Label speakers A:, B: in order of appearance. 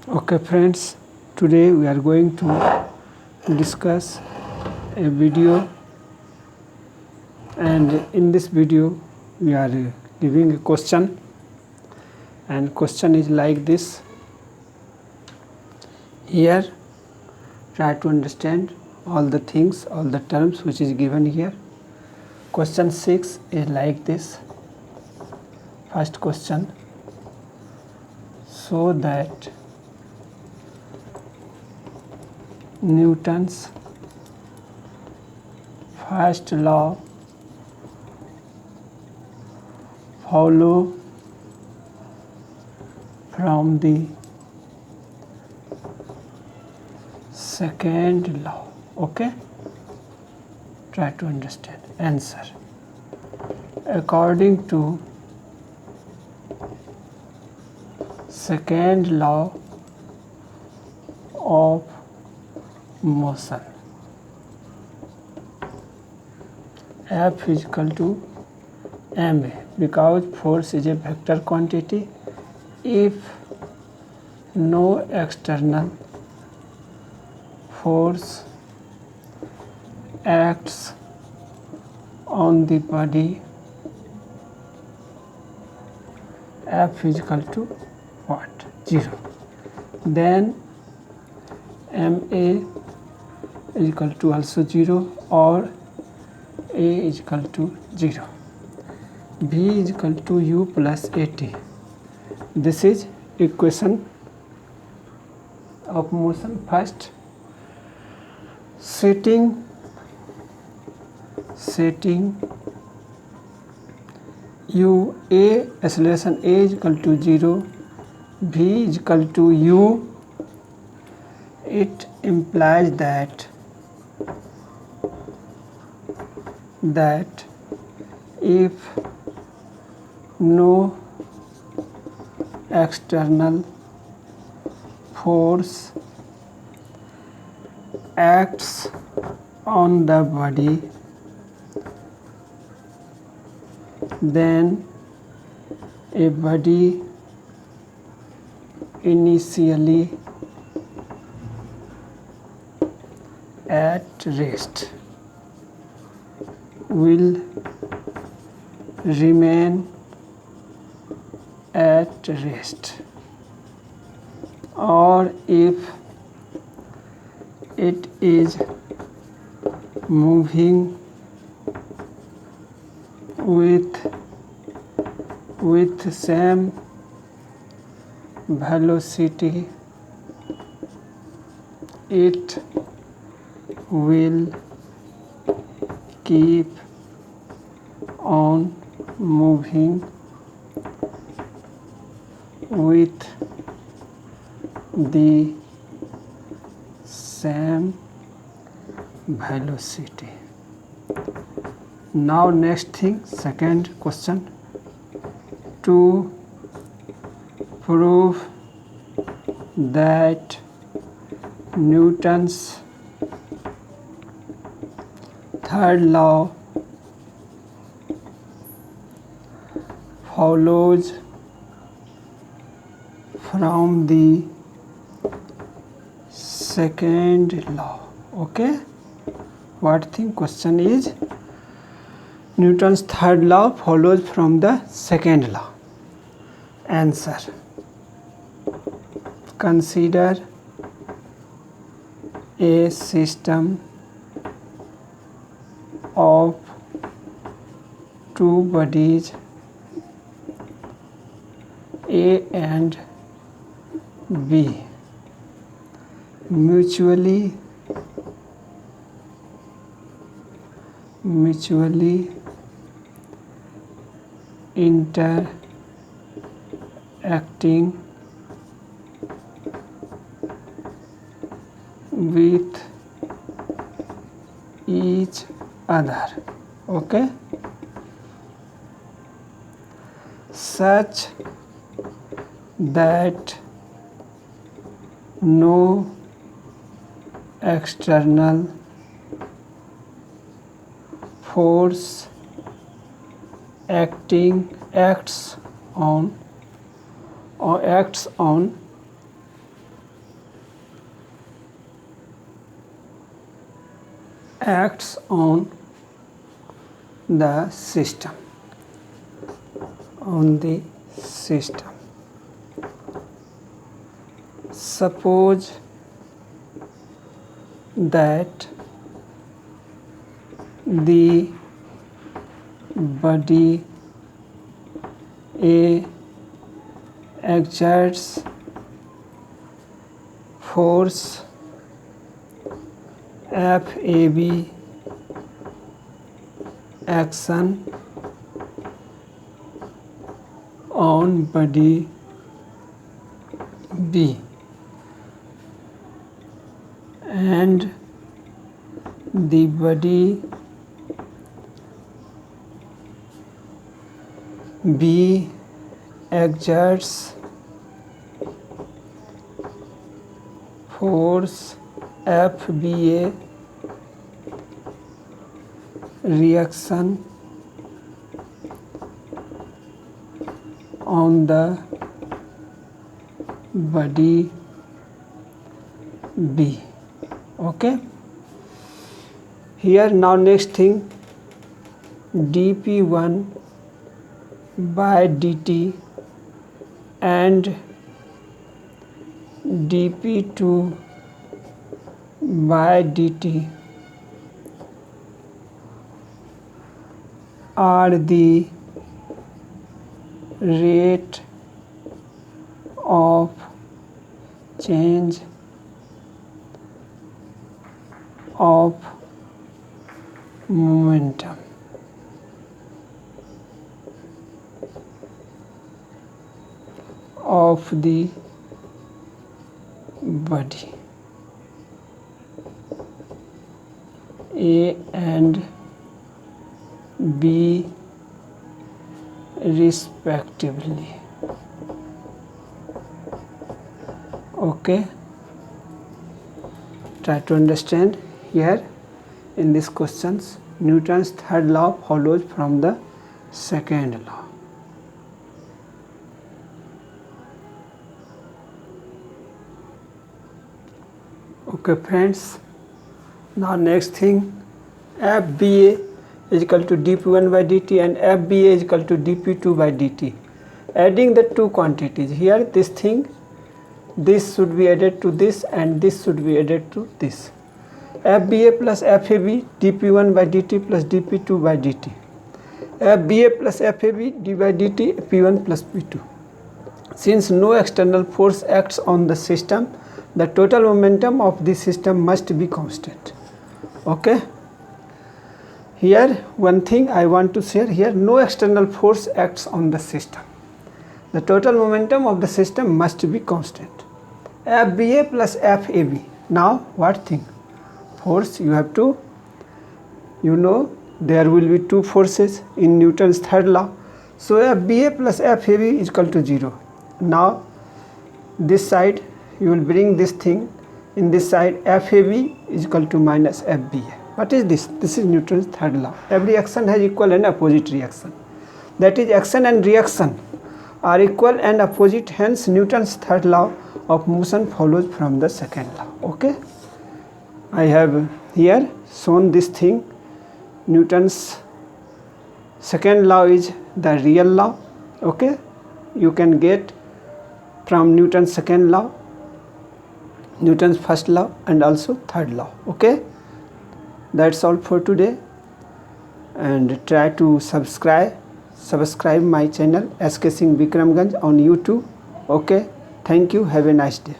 A: Okay friends, today we are going to discuss a video, and in this video we are giving a question, and question is like this. Here try to understand all the things, all the terms which is given here. Question 6 is like this. First question, so that Newton's first law follow from the second law. Okay, try to understand. Answer: according to second law of motion, F is equal to ma, because force is a vector quantity. If no external force acts on the body, F is equal to what? 0. Then ma is equal to also 0, or a is equal to 0. V is equal to u plus at. This is equation of motion. First, setting u, a acceleration a is equal to 0, v is equal to u, it implies that if no external force acts on the body, then a body initially at rest will remain at rest, or if it is moving with same velocity, it will keep on moving with the same velocity. Now next thing, second question, to prove that Newton's third law follows from the second law. Okay, what thing? Question is Newton's third law follows from the second law. Answer: consider a system of two bodies A and B mutually interacting with each other. Okay, such that no external force acts on acts on the system, Suppose that the body A exerts force FAB action on body B, and the body B exerts force FBA reaction on the body B. Okay, here now next thing, dP1 by dt and dP2 by dt are the rate of change of momentum. Of the body A and B respectively. Okay, try to understand here in these questions. Newton's third law follows from the second law. Okay friends, now next thing, FBA is equal to dP1 by dt and FBA is equal to dP2 by dt. Adding the two quantities, here this thing, this should be added to this and this should be added to this. FBA plus FAB dP1 by dt plus dP2 by dt. FBA plus FAB d by dt P1 plus P2. Since no external force acts on the system, the total momentum of the system must be constant. Okay, here one thing I want to share here, no external force acts on the system. The total momentum of the system must be constant. FBA plus FAB. Now what thing? Force, you have to, you know, there will be two forces in Newton's third law. So FBA plus FAB is equal to 0. Now this side you will bring this thing, in this side FAB is equal to minus FBA. What is this? This is Newton's third law. Every action has equal and opposite reaction. That is, action and reaction are equal and opposite, hence Newton's third law of motion follows from the second law. Okay, I have here shown this thing. Newton's second law is the real law. Okay, you can get from Newton's second law, Newton's first law and also third law. Okay, that's all for today, and try to subscribe my channel SK Singh Bikramganj on YouTube. Okay, thank you, have a nice day.